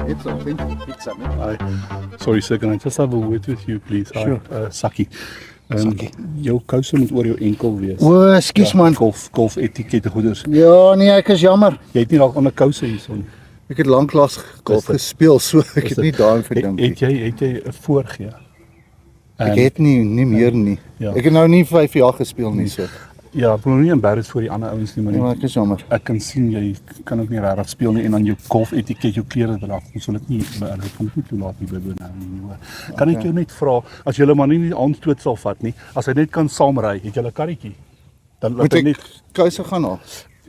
Pizza, Hi. Sorry sir, can I just have a word with you please? Sure. Sakkie. Jou kouse moet oor jou enkel wees. O, ekskuus man. Golf etikette goeders. Ja, nee, ek is jammer. Jy het nie dalk ander kouse hierson. Ek het lanklaas golf gespeel, so ek het nie daarin verdink nie. Het jy 'n voorgee? Ek het nie meer nie. Ja. Ek het nou nie 5 jaar gespeel nie, so. Ja, ek wil nie embarrass vir die ander ouens nie, maar Ja, ek is jammer. ek kan sien jy kan ook nie regtig speel nie en dan jou golf etiket, jou klere drag, ons wil dit nie toelaat nie by Bonham nie. Kan ek jou net vra, as jy maar nie die aanstoot sal vat nie, as hy net kan saamry, het jy 'n karretjie? Dan laat Moet hy ek net kouse gaan haal?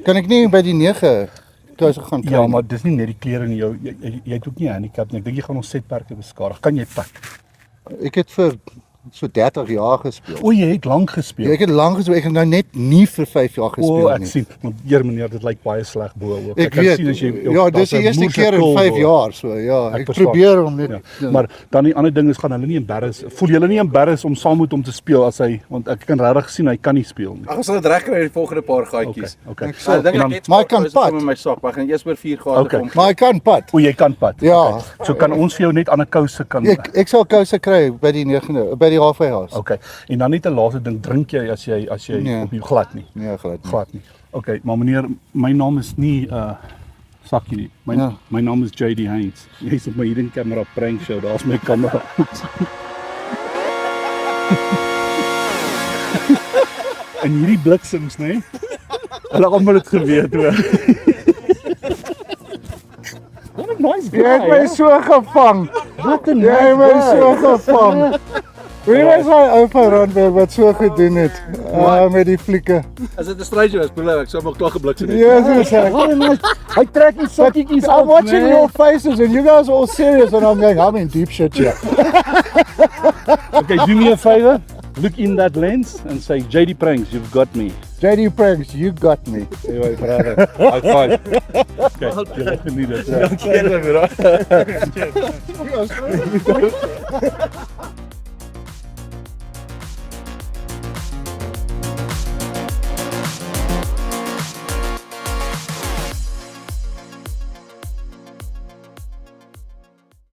Kan ek nie by die 9 kouse gaan kry? Ja, maar dis nie net die klere nie, jy het ook nie 'n handicap nie. Ek dink jy gaan ons setperke beskadig. Kan jy pad? Ek het vir so 30 jaar gespeel. O, jy het lank gespeel. Ek het lank gespeel, ek het nou net nie vir 5 jaar gespeel ek nie. sien, want meneer, dit lyk baie sleg bo ook. Ek kan weet, sien as jy ja, dis die eerste keer in 5 jaar, so ja, ek verstaan. probeer om net, Ja. Maar dan die ander ding is, gaan hulle nie embarrass, voel julle nie embarrass om saam met hom te speel as hy, want ek kan regtig sien hy kan nie speel nie. Ag, ons sal dit reg kry die volgende paar gaatjies. Okay. Ek sal- Ek dink en dan- ek het maar ek kan spaarkouse pad. in my sak, maar ek gaan eers oor 4 gate Okay. kom. maar ek kan pad. O, jy kan pad. Ja. Okay. So kan ons vir jou net ander kouse kan. Ek sal kouse kry by die 9de, by die halfway house. Okay. En dan net 'n laaste ding, drink jy as jy Nee. op die glad nie. Nee, glad nie. Glad nie. Okay, maar meneer, my naam is nie Sakkie nie. My naam is JD Haynes. Jy's op my hidden camera prank show. Daar's my kamera. En hierdie bliksems, né? Hulle almal het geweet hoor. What a nice guy. Jy het my so gevang. Wat 'n Jy het my so gevang. Wie was hy ou van Randburg wat so gedoen het met die flieke? As dit 'n stranger was, broer, ek sou maar klaar geblitsem het. Yes, Hy trek die sakkietjies I'm watching your faces and you guys are all serious and I'm going, I'm in deep shit here. Okay, do me a favor. Look in that lens and say, JD Pranks, you've got me. JD Pranks, you got me. Anyway, brother. High five. Okay, jy geniet dit. Dankie, broer.